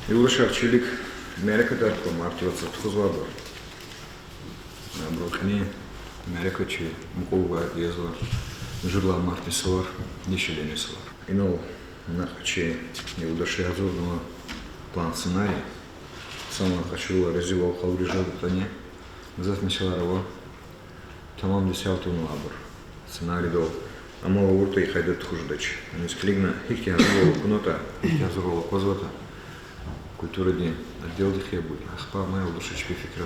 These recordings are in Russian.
Юлашарчилик Америка дарко мартиваца тхузвабар. Брохни Америка чи мукова езла жила мартисовар нишеленисовар. Инол нахчи Юлаши Азурного план сценарий. Сам хочу развивал хаврижа тане. Затмешаларова. Тамам десятую лабор. Сценарий дол. Амова урта и хайдет хуждач. Они склигна хихти азурова кунота, хихти азурова позвата. Культура день. Отдел дихе будет. Ахпа моя удушечки фикра.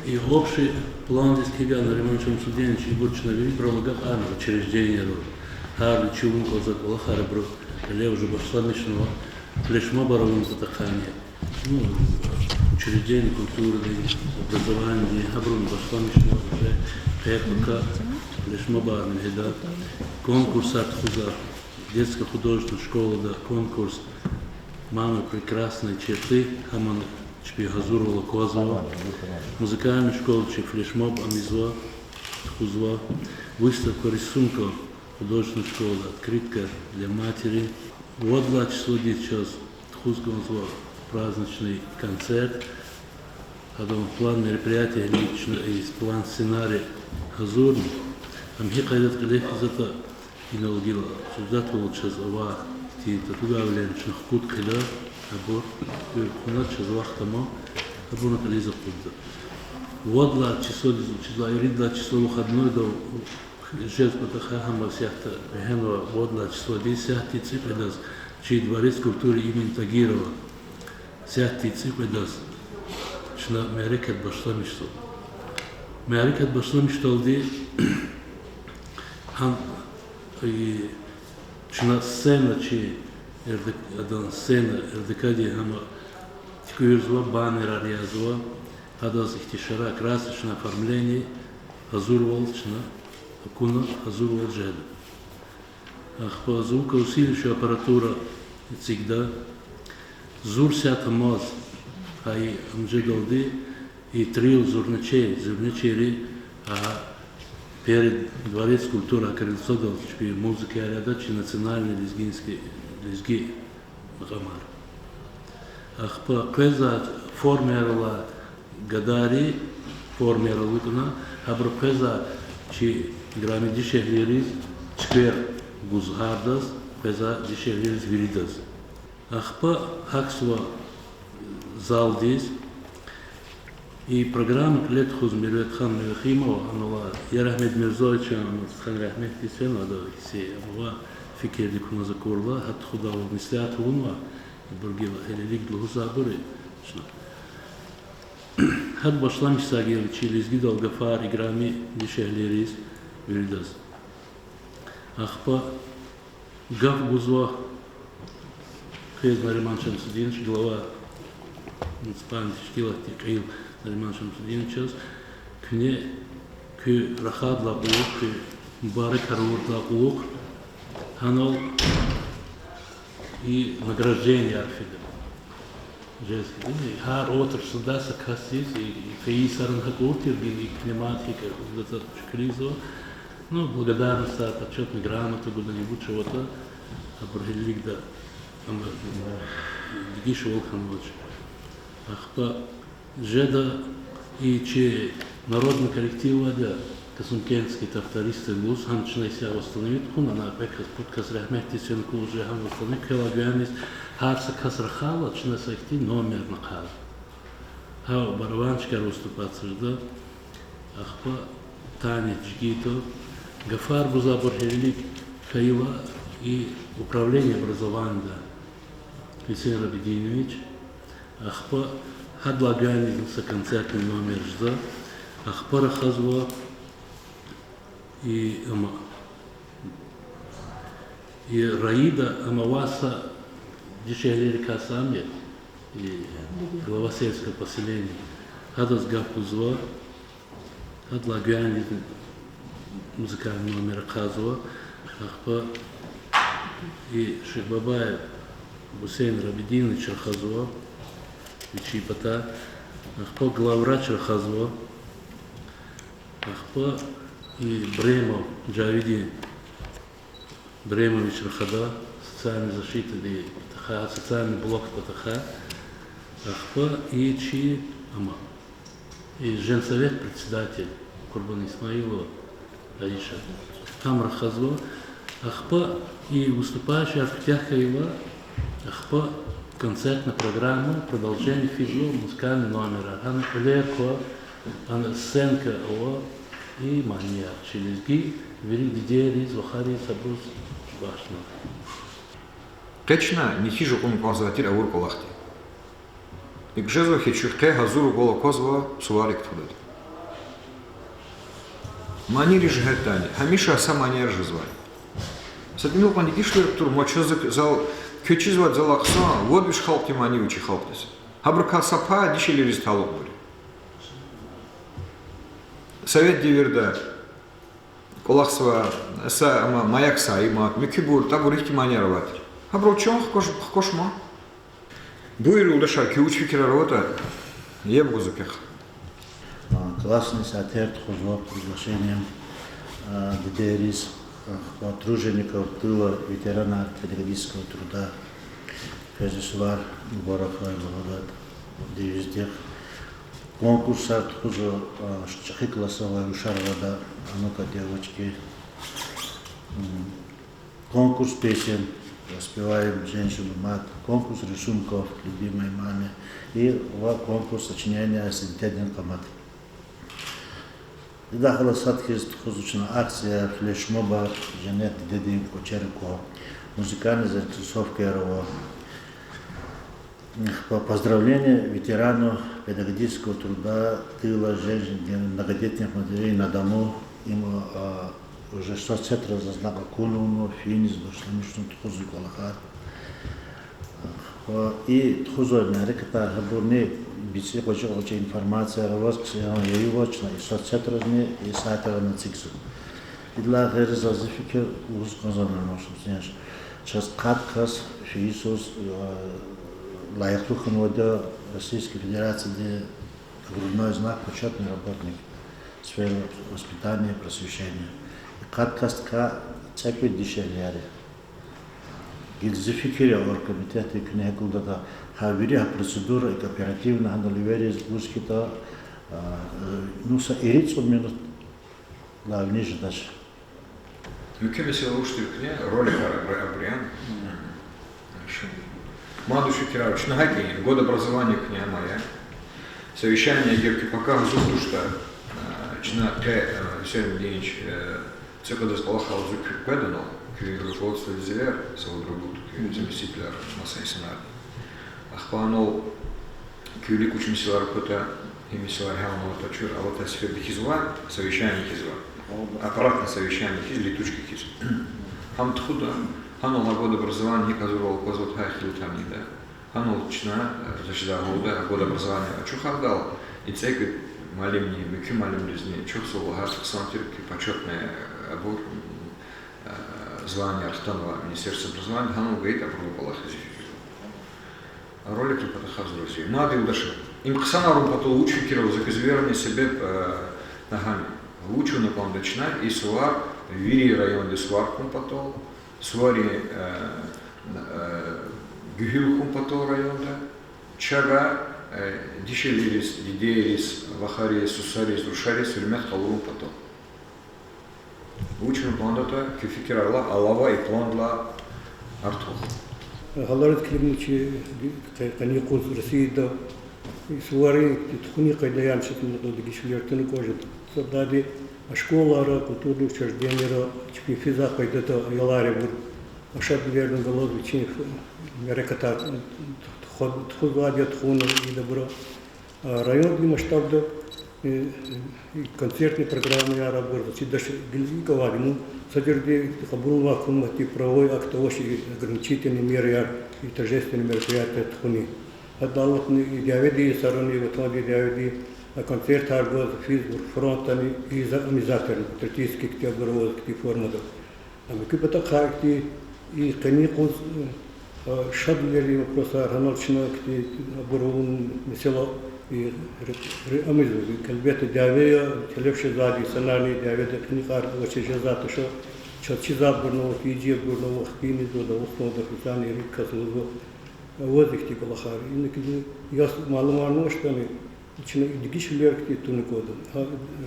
И общий план здесь кигана ремонтом судения через бурчина вели пролога армии учреждения род. Харли чувун козак лахара бро. Лев уже башламичного флешмо баровым затахания. Ну, учреждение культуры, образования, обрун башламичного уже ППК флешмо барный да. Конкурс от хуза. Детская художественная школа да конкурс. Мамы прекрасные черты, хаман чпи Газурова Козова, музыкальная школа чпи флешмоб Амизва, Хузва, выставка рисунков, художественная школа, открытка для матери. Вот 2 числа сейчас Хузгонзва праздничный концерт, потом план мероприятия лично и план сценарий Газурный. Амхи кайдат калеф изата иналгила, сюждат лучше зава. Титуга вленчных кут кида, абор, кунат чезлах тамо, абор накализа куда. Вот 2 числа, юрид 2 числа выходной до жест батахахама сяхта, бехенова, вот 2 числа, здесь сяхти ципедас, чей дворец культуры имени Тагирова, сяхти ципедас, чна мерекет башла мечтал. Мерекет башла мечтал, где хан и чна сцена, чи сцена РДК, хама тикуирзва, баннер арязва, хадас ихтишара, красочное оформление, азурвал, чна, акуна, азурвал джеда. Ах, по звукоусиливающая аппаратура цигда, зур сята моз, ай амджедалды, и трил зурничери, а перед дворец культуры крыльцо дал музыки арядачи национальный лезги гамар. Ах по квеза формировала гадари формировала лукна, а про квеза чи грами дишехлириз чпер гузгардас квеза дишехлириз виридас. Ах по хаксва зал здесь. И программа лет хузмирет хан Мехимова, она я Рахмет Мирзович, хан Рахмет Кисена, да, все, она фикер дикуна закурла, от худа в мислят унва, бургила, или лик длгузабуры, что. Хад башлам сагил, чили сгидал гафар, играми дишехлерис, вильдас. Ахпа гав гузва, хез Нариман Шамсудинович, глава муниципальной штила Тикаил. Нариман Шамсудинович, кне к рахад лабук, к мубарек харур лабук, ханал и награждение арфида. Жески, хар отр сюда сакасис и феисарн хакуртир и климатика, куда-то кризо, ну благодарность за почетную грамоту, куда-нибудь чего-то, обрелик да, дигишевал ханвоч. Ахпа Жеда и че народный коллектив да, касумкенский тавтористы луз, han начинает себя восстановить, хуна на пекас подкас рахмехти сенку уже han восстановить, келагуянис, харса касрахала, чна сайти номер нахал. Хау бараванчика выступаться жда, ахпа Таня Джигито, Гафар Бузабур Хелик, Хаила и управление образования Хисен Рабидинович, ахпа Хадлаганился концертный номер жда, Ахпара Хазва и Раида Амаваса Дишелери Касами, и глава сельского поселения, Хадас Гапузва, Хадлаганился музыкальный номер Хазва, Ахпа и Шихбабаев Гусейн Рабидинович Хазва, Вичипата, Ахпа главврач Хазва, Ахпа и Бремов Джавиди Бремович Рахада, социальной защиты, социальный блок Патаха, Ахпа и Чи Ама. И женсовет председатель Курбан Исмаилова Аиша Амра Хазло, Ахпа и выступающий Арктяхаева, Ахпа концертная программа, продолжение физло, музыкальный номер, она легко, она сценка и мания, через ги, вери дидери, зохари, сабрус, башна. Точно не хижу он консерватир аур колахти. И к жезу хичухте газуру голо козва суварик тудат. Манери жгертани, хамиша сама не ржезвай. Садмил пан дикишлер тур мочо зал köçüzvat zalaqsa, вот биш халпти мани учи халптес. Хабрка сапа дишелери стало бури. Совет диверда колахсва са маякса има микибур табурихти манероват. Хабро чон хкошма. Буйру удашар кюч фикера рота ебгузукех. Классный соответ хозло приглашением Дедерис, тружеников тыла, ветерана педагогического труда, Фезисуар, Бораха и Благодат, Девиздех. Конкурс хозло Шахикласова и Ушарвада, ну-ка, девочки. Конкурс песен, распеваем женщину мат, конкурс рисунков любимой маме и конкурс сочинения синтедин камат. Дахала садхист хозучна акция флешмоба Жанет Дедин Кочерко, музыкальная зарисовка Ярова. Поздравление ветерану педагогического труда тыла женщин, многодетных матерей на дому. Ему уже 100 разознака куну, финис, башламишну тхузу калахар. И тхузу нареката габурни биси хоче информация равас яивочна и 100 разни и сайтера на циксу. Идла гэр зазификер уз казанамашым сняш. Сейчас каткас фисус лайхлухын вода Российской Федерации, где грудной знак почетный работник сферы воспитания и просвещения. Каткастка цепи дишельяри. Гильзификерия оргкомитета и книгулдата хавирия процедура и кооперативна аналиверия сгускита нуса ирицу минут главнейший дальше. Ülkemiz oluştururken rol Абриан. Мадуши Кирович, на Хакине, год образования кня моя. Совещание Герки пока зубдушта, чна те Сергей Евгеньевич цикл сполахал зуб педанал, руководство Зелер, свой другу, заместитель Масай Сенат. Ахпанул кюлик учим силар кота и мисилар хелмова точур, а вот сфер хизва, совещание хизва. Аппаратное совещание хиз, летучки хиз. Хам тхуда, ханул на год образования казурол позвот хайхил там не да. Ханул чна, защита года, год образования. А чухардал и цекви малим не, мюки малим лизни, чух соло хаск сантирки, почетное обор, звание Архтанова Министерства образования, ханул говорит о пробовалах изификиру. Ролик тут подохаз друзей. Надо и удашил. Им ксана румпатул учу киров заказверни себе ногами. Учу на пландочна и суар, вири район де суар кумпатол, суари гюхил кумпатол район да, чага, дишелирис, дидеирис, вахарис, сусарис, рушарис, вельмет халурум патол. Учу на пландата, кюфикирарла, алава и пландла артух. Халарит климничи, каникул России суари, тхуни кайдаям шатны догишвертны кожит. Садали школа, культурные учреждения, физа кайдата ялари бур. Ашад верный голод вичин мереката тхугадя тхуна и добро. Районный масштаб да концертные программы я работал. Даже гильзиковали, ну содержали хабрулва кумати правовой акт очень ограничительные меры и торжественные мероприятия тхуни. Адалатны идеаведи сарани ватмади идеаведи концерт харгоз физбур фронтами и замизаторы третийский ктябровский формада. А мы кипата харти и каникул шадлери вопроса раналчна кти бурун месело и амизу кальбета идеавея телевши зади санали идеаведа кникар очень жазаты шо чиза бурно, фиджи бурно, хпини до усно до хитани рикка сулго. Вот их типа лохар. Инки яс малумарно что мы чина дигишлер ки туникода.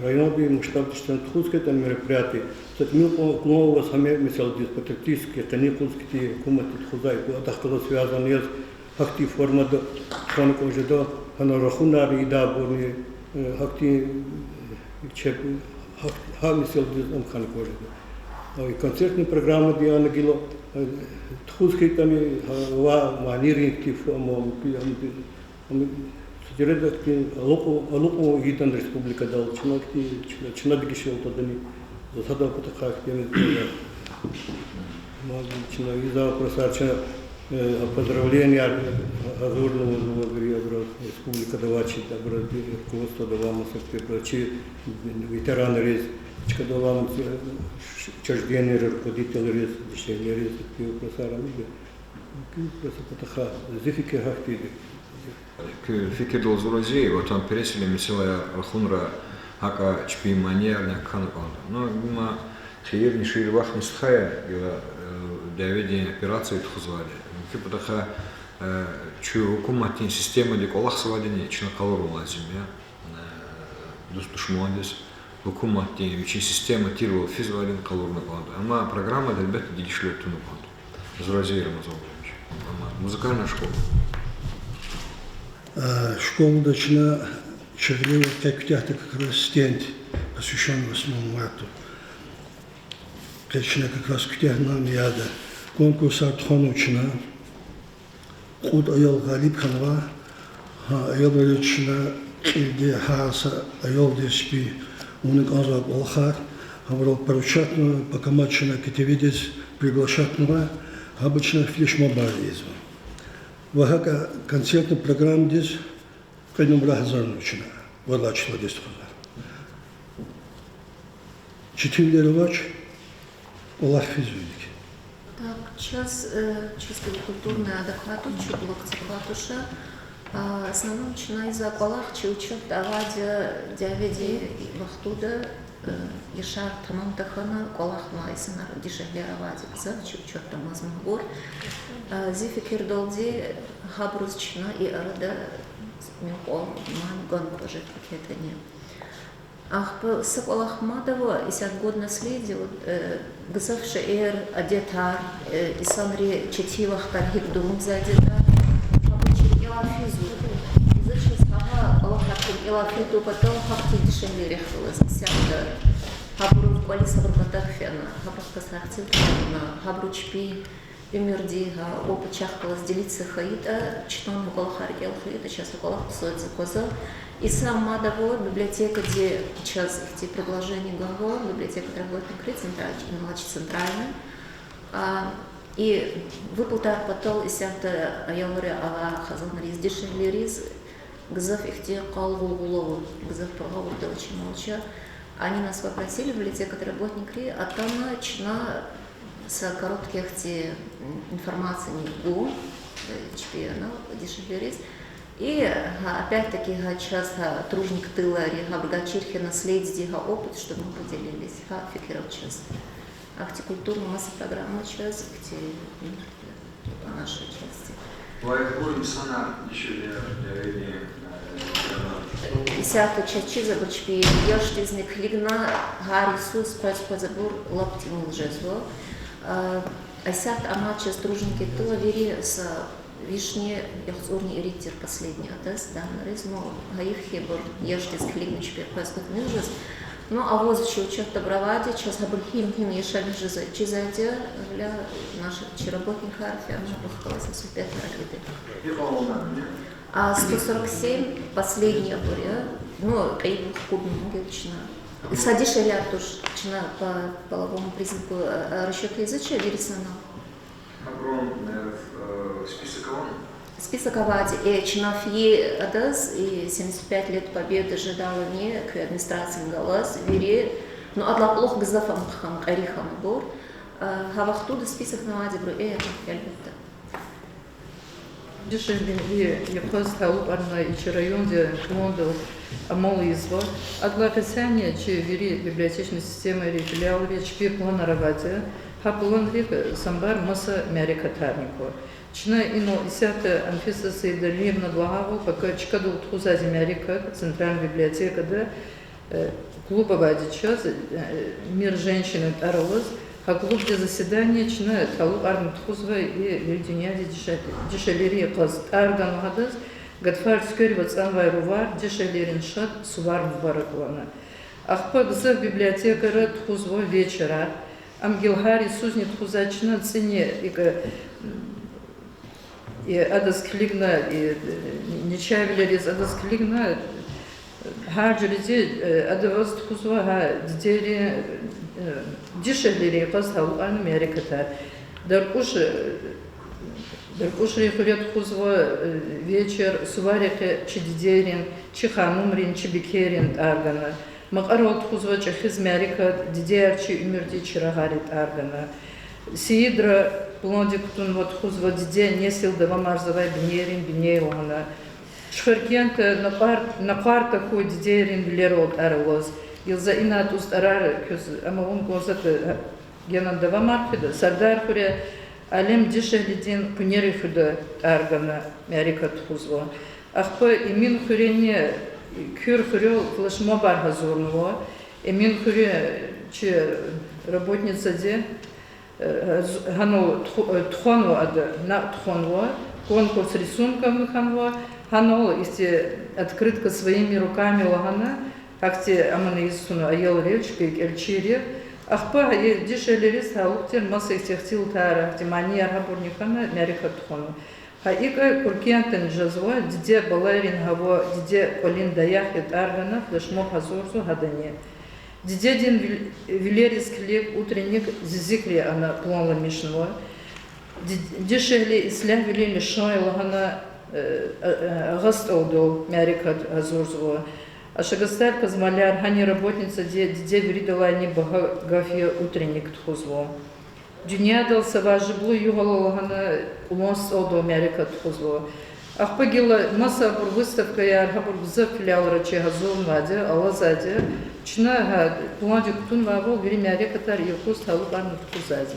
Районовый масштаб что тхуское там мероприятие. Тот мил клоу вас хаме мисал дис патриотические каникулские куматы тхузай по атахкало связанные с актив форма до ханко уже до она рахунари да бурни актив чеп хамисал дис ханко уже. И концертные программы диана гило тхуские там ва маниринки форма Сидередки алупо гитан республика дал чинадки шел тадани засада потахах теми магична иза просарча поздравления азурному говорю республика давачи добро руководство давало прочие ветераны рез чкадавам чуждение руководитель рез дешевле рез просарами просто потаха зифики хахтиди fikir dolzurucu, o tam peresile mesela Khunra haka çpi manierne kanıkandı. No, ima xeyirni şiir vaxt nistxaya ila davediyen operasiya txuzvali. Ki budaxa çu hukumatin sistemadi kolaq svadini içine kalır lazım ya. Düşmanız hukumatin için sistema tirvo fizvalin kalırını kaldı. Ama programda elbette dikişler tunu kaldı. Zuraziyerim o zaman. Ama muzikальная школа. Школа начала Чернева, как раз стенд, посвященный 8 марта. Точно как раз Кутяхна Мияда. Конкурс Артхон учена. Худ Айол Галиб Ханва. Айол Галична Илде Хаса Айол Деспи. Уник Азак Олхар. Хаврал поручатного, пока матчина Китевидец приглашатного. Обычно флешмобар изва. Вагака концертная программа здесь в крайнем разорно учена. Вала числа 10 хазар. 4 леровач, Олах физуидики. Так, час чисто культурный адекват учу, блок церкватуша. Основном начиная из Аллах, учет давадя дяведи вахтуда Ешар Тамам Тахана, Колах Майсенар, Дишевлеровади, Кзавчик, Чорта Мазмагур, Зификир Долди, Хабрузчина и Арада, Милкол, Мангон, тоже какие-то не. Ах, с Колах Мадова, и 50 год наследия, Гзавши Эр, Адетар, и Санри Четивах, Тархик Думук Задета, Хабучир Елафизу, Зачем сказала, Аллахатин Елафиту, потом Хабти Дишевле Рехтулас, Сяда, Хабру в Квалиса Барбатахфена, Хабру Касахтин, Хабру Чпи, Юмирдига, опыт чахкалась делиться хаита, чтон Уколахар Елхаита, сейчас Уколах псоет за коза. И сам Мадово, библиотека, где сейчас эти предложения Ганго, библиотека работник центральная, и выплата потол и сята Аялари Ала Хазанарис Дешевлерис, Гзав Ихте Калгулгулову, Гзав Пагову очень молча. Они нас попросили, библиотека работник а там начала с коротких информации ГУ, чемпиона Дешевлерис. И опять-таки сейчас тружник тыла Рихабргачирхи наследие опыт, чтобы мы поделились. Фикеров час. Культурная масса программы час, где по нашей части. Десятая часть забочпи яштизник лигна Гарисус Пазабур Лаптимул Жезло. Асят Амача тружники тыла вери с Вишни Яхзурни Ириттер последний атас, да, нарезмо Гаив Хебор яштизник лигна чпир Пазбут Милжез. Ну, а вот еще учет добровади, сейчас абрахим хим ешали чизадя для наших чиработных арфи, она похвалась на супер ракеты. А 147 последняя буря, ну, и кубный гелчина. Садишь или артуш, чина по половому признаку расчета языча, вирисана. Список Авади и Чинафье Адас и 75 лет победы ожидала не к администрации Галас, Вире, но отла плохо Газафам Арихам Бор, Хавахтуда список Навади Бруэ, Яльбета. дешевле якось талуп арна ичи районде фондов амолизва. Адлакасяне чи вери библиотечной системы или филиалы чпи плана работы. Хаплон рик самбар маса мярикатарнико. Чина ино исята Анфиса Саидалиевна Благову, пока чкаду тхузази мярика, центральная библиотека, да, клуба вадича, мир женщины Арлаз, а клуб для заседания чина талу армы тхузва и вирдюняди дешалерия класс арган гадаз, гадфар скёри вацан вайрувар, дешалерин шат сувар мубараклана. Ахпа гзав библиотекара тхузва вечера, Амгилхари сузнит хузачна цене и адасклигна и нечавилерис адасклигна харджериди адаваст хузва дидери дишелери пасхал Америката даркуш рихурят хузва вечер суварике чидидерин чиханумрин чибикерин аргана Макарот хузва чахиз Америка дидерчи умерди чирагарит аргана Сидра Плондиктун вот хузва диде несил давамарзавай бинерин бинейлана. Шхаркента на парта хой дидерин билерот арлоз. Илза инат устарар кюз амавун гозат генан давамархида. Сардар хуре алем дишелидин пунерихуда аргана Америка хузва. Ахпа имин хурене кюр хурел флешмо бархазурного. Имин хуре че работница де Хано тхону ада на тхонва, конкурс рисунками ханва, хано если открытка своими руками лагана, как те аманы исуну аял речка эльчири, ахпа дишелерис хаухтер маса ихтил тара, тимани архабурникана Америка тхону. Хаика куркиантен жазва, диде балерин хаво, диде полин даяхет аргана, флешмо хазурзу хадане. Дидедин Вилерис Клек утренник зизикли она планла мишного. Дешели ислях вилили шайлагана гастолдо Америка Азурзова. А шагастар казмаляр хани работница диде вридала не багафия утренник тхузво. Дюня дал сава жиблу югалагана умос олдо Америка тхузво. Ахпагила маса выставка я архабур бза филиал рачи газон ваде, алазаде. Чина планди кутун вавол время Америка тар юкус талу барну тхузаде.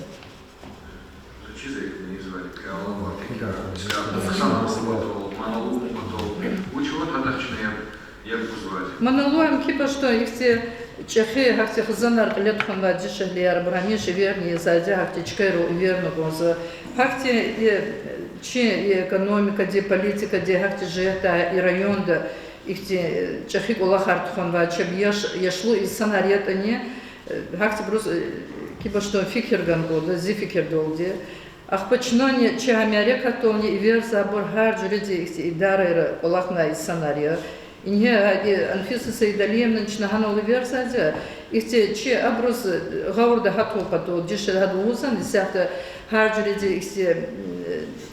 Чиза их не звали, калова, монолог, учего тадачная, я бузвать. Монологом кипа что их те чехи хахте хазанар летхан ваде шахлияр брани шеверни заде хахте чкайру верну гонза хахте чи экономика, де политика, де хахти жета и район да их те чахик улахартхон ва чеб яшлу из санарета не хахти брус киба что фикерган года зификер долде ах почно не че Америка то не вер забор харджуриди их те идары улахна из санария и не Анфиса Саидалиевна начинала университет их те че абрус гаурда хату пато дишел хадузан десята харджуриди их те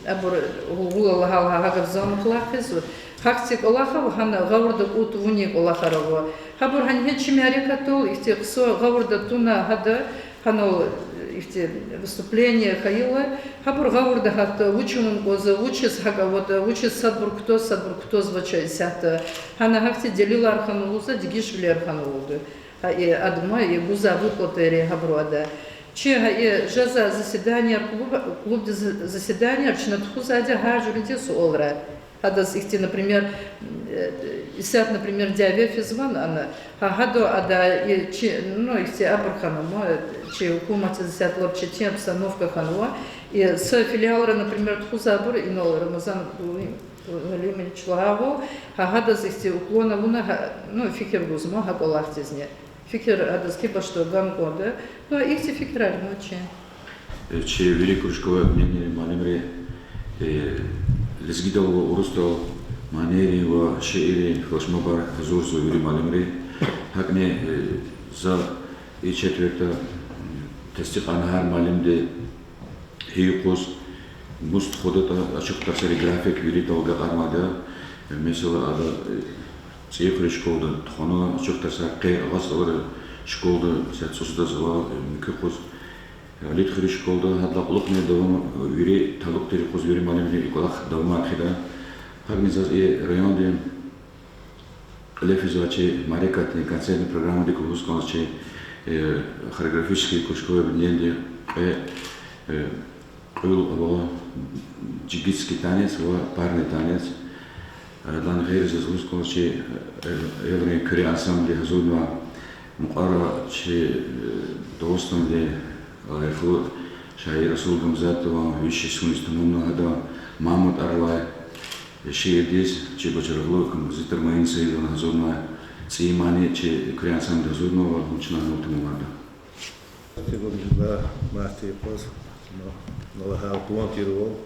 абор гула хагав замхлахис хактик олаха хана гаурда ут вуник олахарова хабор хан хечи Америка то их те ксо гаурда туна хада хано их те выступление хаила хабор гаурда хата учун гоза учис хага вот учис садбур кто звачай сята хана хакти делила арханулуза дигишвли арханулуды и адма и гуза выплаты хаброда че жаза заседания клуб заседания чинатхузадя харджурите суолра хадас ихти например исят например диавефизван она хадо ада че ну ихти абрханама че хукумата засят лапчете обстановка ханва и с филиала например тхузабур и нол рамазан Галимин Члагову хадас ихти уклона луна ну фикер гузма хаколахтизне фикер адаски башто гамгода но ихти фикераль ночи че великую школу мнение малимре лезгидал урусто манери ва шиири флашмобар зурзу юри малимре хакне за и четверта тестиқанахар малимде хиюқус муст ходата ашықтар сериграфик юри толга қармада mesela ada цифры школда тхона ашықтар саққи ағас алар школда сәт сосуда зала мүкі қос Лит хришколда хадлаклук не давам вири талук тери куз вири малемри иколах давма хида. Хагнизаз районде Лефизуачи марекатни концертни программы ди кулускончи хореографические кружковые объединения был джигитский танец, парный танец. Дан гейр из кулускончи еврей кюри ансамбли хазудва мукара чи достонде лайфу шаир Расул Гамзатова вещи сунистамуна хада Мамад Арлай Шиедис, че бачарглу композитор Маин Саидовна Хазурна, Цимани, че креансам Хазурнова, начинал Тумада. Сегодня да, Марти Поз, налагал плантировал.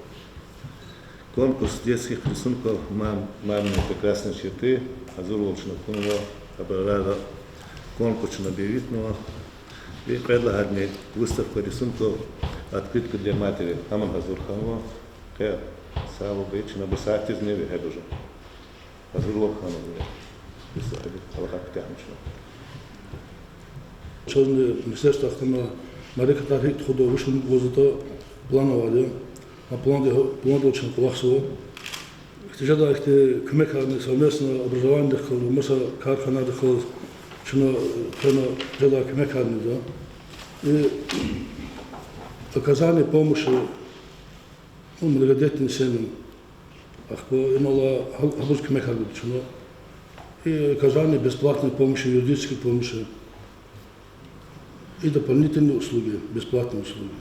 Конкурс детских рисунков «Мамины прекрасные черты», Хазурова Чнакунова, обрала конкурс набивитного и предлагает мне выставку рисунков «Открытка для матери» Аман Хазурханова, Сало быть на быстрее из неба хебужа. Азурлов хановле. Быстрее алхак тянчно. Чёрный министерство автома марекатар хит худо вышел возле плановали, а план очень классово. Хотя их коммекарные совместно образование дохол, масса кархана дохол, чуно жада коммекарные да. И оказание помощи многодетным семьям, имела хабурский механизм, и оказание бесплатной помощи, юридической помощи, и дополнительные услуги, бесплатные услуги.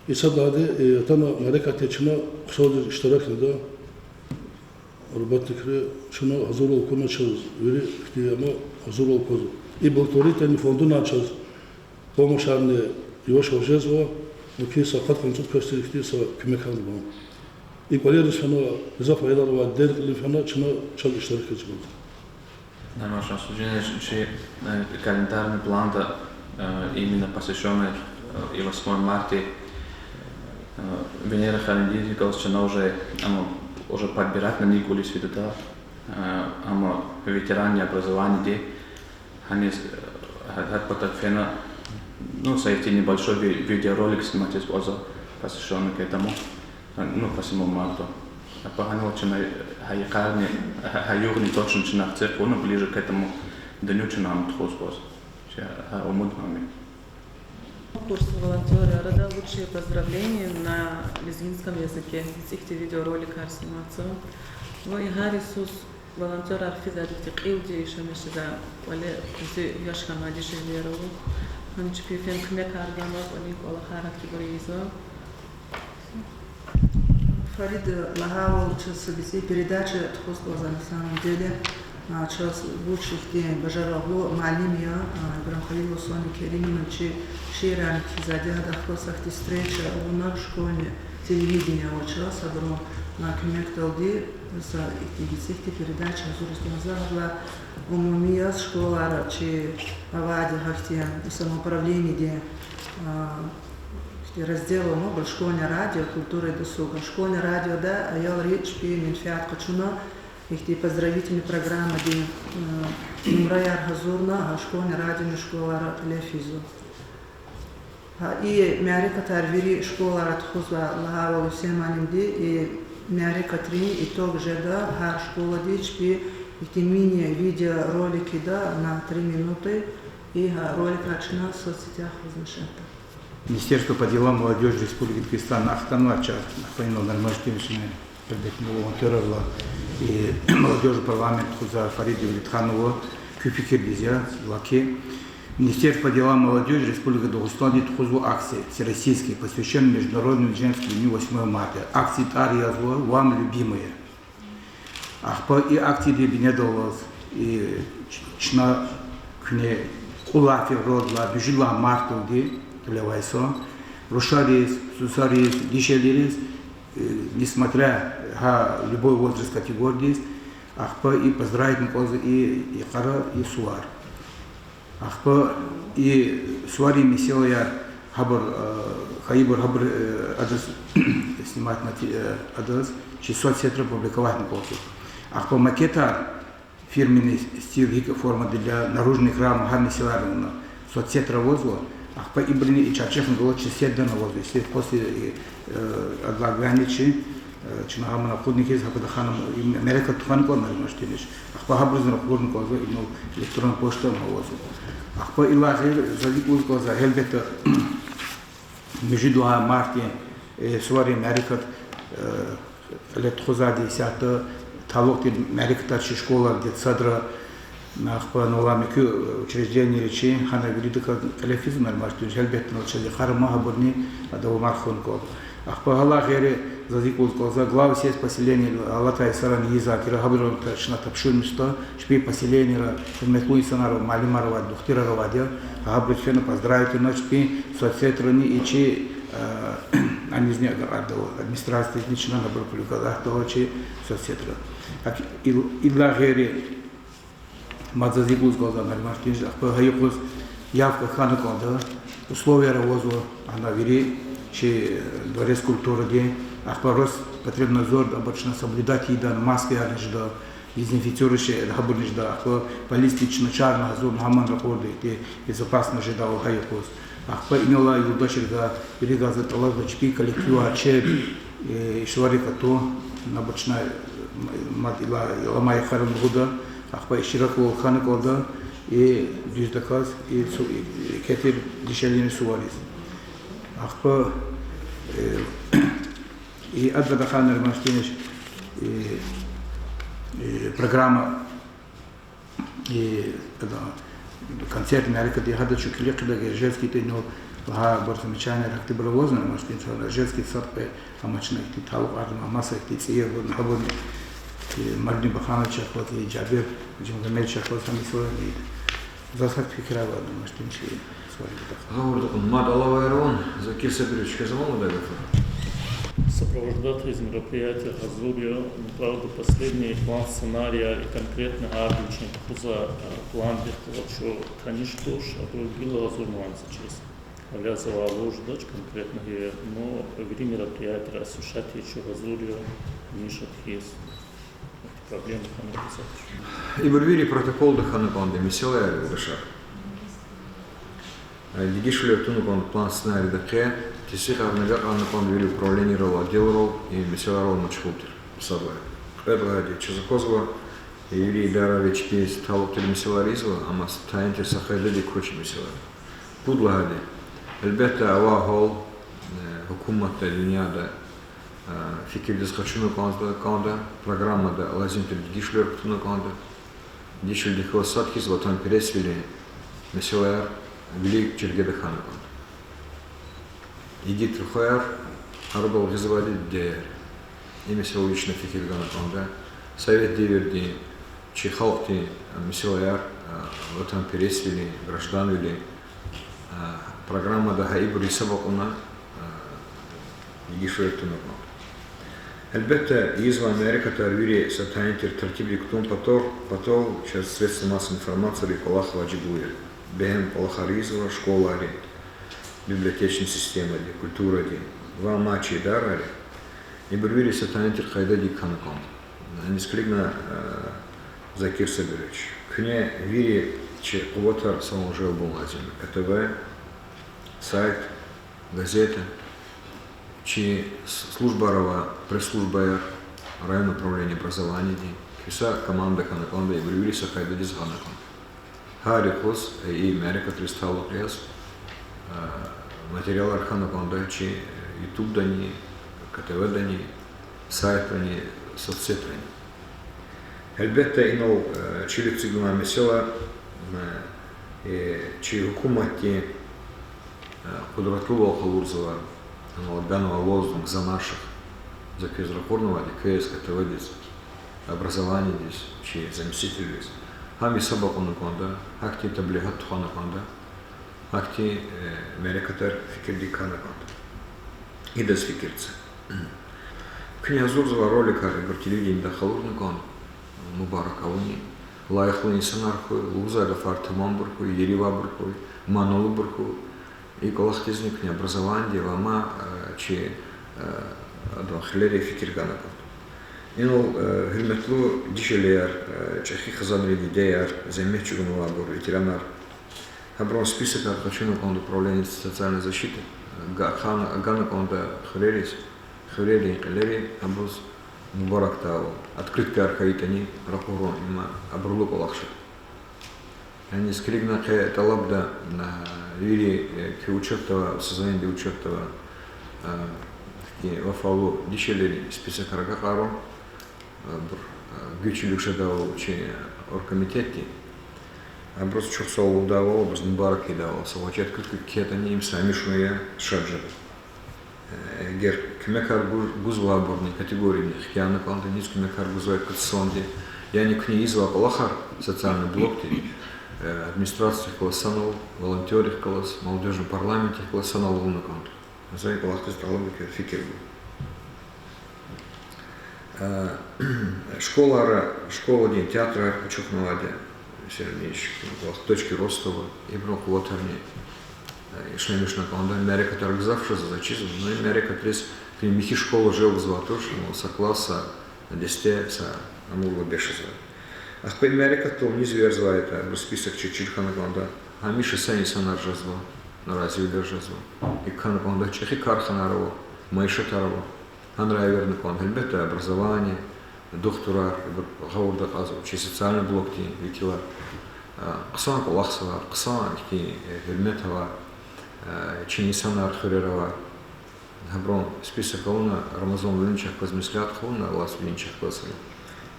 И садади, и там нарекате чина, хсоди штарахни, да, работники, чина хазурал куна час, вери, хтияма хазурал козу. И благотворительный фонду начал помощь арне Йошua Жезва, وكيسا قد كنت كاستي كيسا كمكان بون يقولي شنو اضافه الى الوادر اللي فينا شنو شال اشتراك جبل На наше осуждение, че календарный план именно посвященный и 8 марта Венера Халендизи, что она уже подбирать на них были свидетели, ветераны образования, где они хотят фена. Ну, сайти небольшой видеоролик снимать использовал, посвященный к этому, ну, по 7 марта. А погано очень южный точно чинах церковь, но ближе к этому дню чинам тхоспос. Умуднами. Курс волонтера рада лучшие поздравления на лезгинском языке. Здесь видеоролик сниматься. Ну и Харисус волонтер арфиза дикилди еще мешда, вале если яшка мадиши веру. Он чпи фен кмекарганов, они кола харат киборизо. Фарид Лагавол через передачи отхозла на самом деле через лучших дней Бажараглу Малимия Ибрахимову Сони Керимовичи Ширан Кизадя Дахосах встреча у нас в школе телевидения училась, обром на Кмекталди за их передачи Азурского Загла умумия школа чи авади хахтия самоуправление где раздело много школьное радио культура и досуга школьное радио да а я речь пи фиат качуна их поздравительные программы где Мураяр Хазурна школьное радио школа Лефизу и Мярика Тарвири школа Ратхуза Лагавал Семанинди и Мярика Три итог жеда хар школа дичпи эти мини-видеоролики да, на 3 минуты и ролик начинал в соцсетях размещать. Министерство по делам молодежи Республики Кыргызстан Ахтанвача, Ахтанвача, Нормальскими волонтеров и молодежи парламента Хузар Фариди Валитханова, Кюпикиргизя, Лаки. Министерство по делам молодежи Республики Дагестан Хузу акции всероссийские, посвященные Международному женскому дню 8 марта. Акции Тарьязва, вам любимые. Ахпа и активе бинедолоз и чна кне кулафи родла бежила мартуди левайсо рушарис сусарис дишелирис несмотря на любой возраст категории ахпа и поздравить мукозы и хара и суар ахпа и суари мисела я хабар хаибар хабар адрес снимать на адрес 600 сетра публиковать мукозы Ахпа макета фирменный стиль форма для наружных рам Ханны Силаровна соцсетра возла Ахпа ибрини и чачехан голочи седдана возле, если после отлаганичи, чина хамана ходники из хападахана Америка тухан кон мармаштиниш. Ахпа хабрузна ходн коза именно электронная почта мавозу. Ахпа илахир задик уз коза хелбета межидуа марти свари Америка лет хозади сята талокти Америка школа детсадра Ахпа ноламики учреждения речи хана гридка телефизм мармаштиниш хелбета ночали харма хабурни адау мархон код. Ахпа халахире задик уз коза глава сеть поселения Алатай Саран Езакира хаброн ташна тапшун место шпи поселения метлуй санару малимарова духтира равадя хабричена поздравить ночь шпи соцсетрани ичи они из них администрация лично набор полюгала того че соцсетра иллагери мазазик уз коза мармаштиниш ахпа хайкуз явка хана конда условия работы она вери че дворец культуры где Ахпарос потребнадзор обычно соблюдать и дан маски арежда дезинфицирующие хабурнежда ахпа баллистично чарна азун хаман ракорды и безопасно жда ухайкус ахпа имела юдашерга перегаза талаза чпи коллектива че шварика то обычно матила ламай харун года ахпа широко хана кода и дюздаказ и кетер дишелин суварис ахпа и адвокатный марштиниш программа и концерт Америка где хада чукли когда жертвы тенё ха барсамчане ракты бровозна марштин жертвы сорпе амачна и талу арма маса и цие на хабони марни бахана чахот и джабер джумгамел чахот самисо и засак фикрава марштин чи Говорит, мад Алавайрон, Закир Сабирович Казамал Дагафа. Сопровождать из мероприятия Азурия, правда, последний план сценария и конкретно арбичный за план что конечно уж определила Азурманца честь. Вязала ложь дочь конкретно, но провели мероприятие, осуществлять еще Азурия, Миша Тхис. Проблемы Ханаписать. И в Ирвире протокол до Ханапанды, Мисилая Дашар. Дигишлер Тунукон план сценарий Даке, Тисиха Ханапанды вели управление рола отдел и Мисилая рол Мачхутер. Сабай. Эдлагади Чезакозова, Юрий Дарович Пейс Талук Телемисилая Ризова, Амас Таинтер Сахайдади Кручи Мисилая. Пудлагади. Эльбетта Авахол, Хукумата Линьяда, Фикир Дискачуна Канда, программа да Лазимтер Дигишлер Тунуканда, Дишель Дихвасадки, Златан Пересвили, Мисилая Велик Чергедахан. Игит Рухаяр, Арбал Гизавади Деяр. Имя село лично Фикиргана Канда. Совет Диверди, Чихалти, Мисилаяр, Латан Пересвили, Гражданвили. Программа да Хаибури Сабакуна, Игишуэр Тунакан. Эльбетта Изва Америка Тарвири Сатаинтер Тартибли Ктун Патол, через средства массовой информации Риколах Ваджибуя. Бем Полахаризова, школа ари, библиотечная система, культура ди, два матча и дара ари, и Бурвири Сатаинтер Хайдади Канакон. Они склигна Закир Сабирович. Кне вири, че увотар самого жил был на земле. КТВ, сайт, газета, че служба рава, пресс-служба район управления образования ди, киса команда Канаконда и Бурвири Сахайдади Канакон. Харикус и Америка Тристалу Пресс, материал Архана Пандачи, YouTube дани, КТВ дани, сайт дани, соцсет дани. Эльбетта инол чилик цигуна месела, чи хукумати Кудратулова Халурзова, Ганалганова лозунг за наших, за Кезракурного, КС, КТВ здесь, образование здесь, чи заместитель здесь. Хами Сабаку Наконда, Хакти Таблихат Туханаконда, Хакти Мерекатер Фикирди Канаконда. И до Фикирца. Князурзова ролика Гартилидин Дахалурнакон, Мубаракауни, Лайхлани Санарху, Лузада Фартамамбурку, Еревабурку, Манолубурку, и Колахтизник, образование, Лама, Чи Адвахлери Фикирганакон. Инол хилметлу дишелер чехи хазанри дидеяр земечугнуа бур ветеранар Хаброн список отхочено конда управления социальной защиты. Гана конда хрели, хлери, абрус мубарак тау. Открытка архаитани, ракурон, има абрулу полахшат. Они скригна ке талабда на вири ке учеттава, сознание учеттава вафалу дишелери список ракакару, гючилюк шадау чи оргкомитети. Абрус чурсол удавал, абрус мубарак идавал. Салачет кетани им сами шуя шаджа. Гер кемекар гузва борни категории хьяна конда низ кемекар гузва катсонди. Я не книзва полахар социальный блок администрации колоссанов, волонтеров колосс, молодежный парламенте колоссанов луна конда. За это лахты стало бы фикер. Школа день театра Чухнаваде. Сердечко, точки Ростова, и брок Лотерни. И шнемишна конда, Америка торгзавши за зачизм, но Америка трес, к михи школа жил зватуш, но со класса 10 са амула бешезва. Ах по Америка то не зверзва это, список чичирхана конда, а миша сани санар жазва, на разве держазва. И кана конда чехи карханарова, майша тарова, андрайверный конда, эльбета образование. Доктора, Гаурда Казу, чи социальный блок, викила, Ксан Кулахсова, Ксан, Вельметова, Чинисана Архерерова, Габрон, список Ауна, Рамазон Винчах, Казмислят Хауна, Лас Винчах Класса.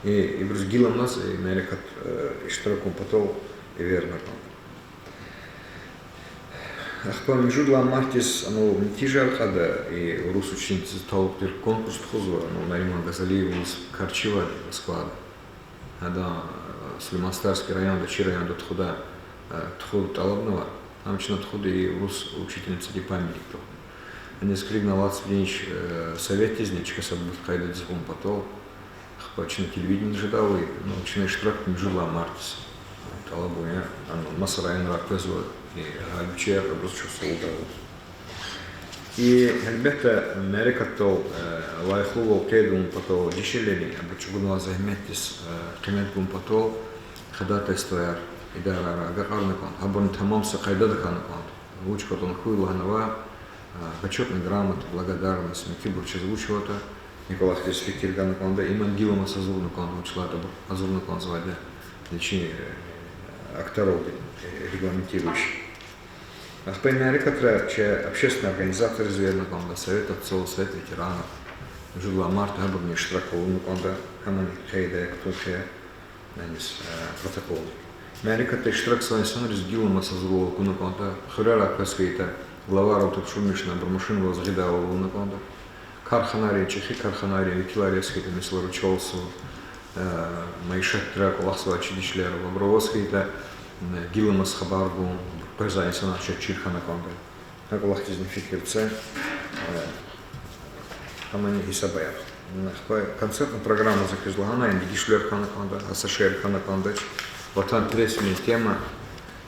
И Брюсгилом нас, и Мерикат, и Штраком Патол, и Вернер. Ахпан Жудла Мартис, оно не тяжел, когда и рус ученицы стал конкурс хозу, но Нариман Газалиев Карчева склада. Когда Сулейманстарский район, дочи район до тхуда, тхуд Талабного, там начинают тхуды и рус учительница памятник. Они скригна Лацвинич совет из ничего собой кайдет звон потол. Хпачно телевидение ждал и начинаешь штрак не Жудла Мартис. Талабуя, оно Масарайн Раквезва. И Альбчер просто солдат. И ребята Америка то лайхло кедун потом дешелели, а почему захметис кемет потом ходатайство и дара агарнакон, абон тамам сакайдадакан, луч потом хуйла нова, почетный грамот, благодарность, микибурча звучивата, Николай Христович Ганакон, да иман гилома сазурнакон, учлата азурнакон звали, лечи акторов регламентирующий. Ахпай Америка че общественный организатор известный конда, совет отцов, совет ветеранов, Жудла Марта, Абурни Штраков, конда, Хамани Хейда, кто че, протокол. Америка те Штрак своей сонрис гилома сазурова куна конда, Хурера Каскейта, глава Ротопшумишна, Брамашинова Загидава луна конда, Карханари, Чехи Карханари, Викилария Скейта, Мислару Чолсу, Майшет Трак, Лахсова Чидишлерова, Бровоскейта, Гилома Схабарбу, Презайся наша Чирхана конда. Так лахтизни фикерце, Хамани Исабаев. Концертная программа закрезлагана, Индигишлер Хана конда, Асашер Хана конда. Вот там интересная тема,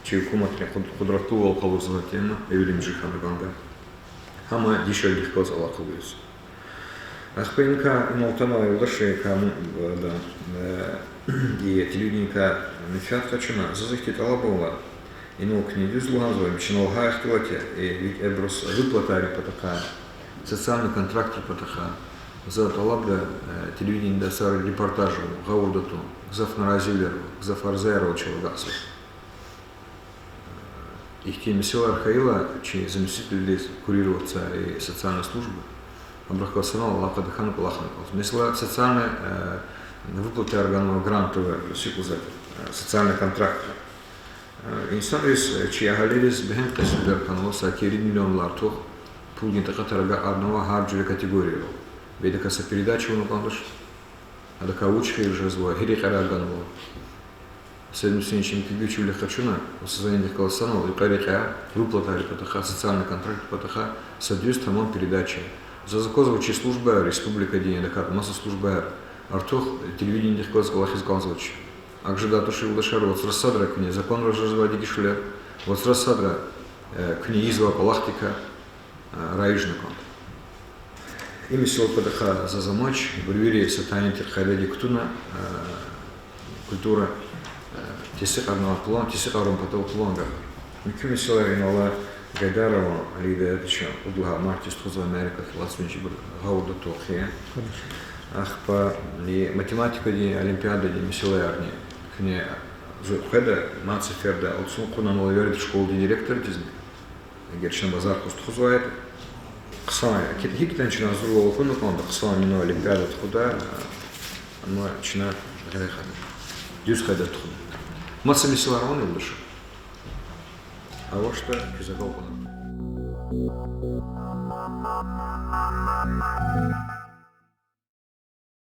чью куматня худрату алкалузна тема, Эвелин Джихана конда. Хама дишель легко залахалуется. Ахпенка ималтама и удаши кому да и телевиденька нефят качана зазахти талабова. И ну к ней дюзлуганзовым, начинал хаахтивати, и Эбрус выплатали потаха, социальный контракт потаха, за талабда телевидение да сары репортажу, гаудату, гзаф наразилеру, гзаф арзаеру челгасу. Их теме села Архаила, чей заместитель курироваться и социальной службы, Абрахкасанал, Лападахану Палаханкос. Месла социальная выплаты органов грантовые, социальный контракт. İnsanlar çiğ haleriz behem kasıdır kanalsa kiri milyonlar tuh pul gitaqatarga arnova harcı kategoriya. Bede kasa передача он кандыш. Ада каучки жазва хири караганово. Седмичный кигючу лехачуна, создание колоссанов и карика выплата потаха социальный контракт потаха содействует передаче. За заказывающей службы республика день дакар масса службы артух телевидение дехкозского хизганзович. Акже да туши удашар вот рассадра кни закон разжевади гишлер вот рассадра кни изва палахтика раижнакон. Ими сел подаха за замочь в Бульвире сатанитер хайдади ктуна культура тесикарного план тесикаром потол планга Mükümmeseler inola Gaydarova lider için udlaha Martist Kuzey Amerika filasınca bir havada tokiye. Ахпа ли математика ди олимпиада ди мисселярни кне зухеда мацеферда олсун кунан олверди школ ди директор дизни гершен базар кустхузуайт кысая кет хиктен чина зуру окуну конда кысая мино олимпиада тхуда но чина гайхада дюз хада тхуда маца мисселарон улдыш а вот что кизагол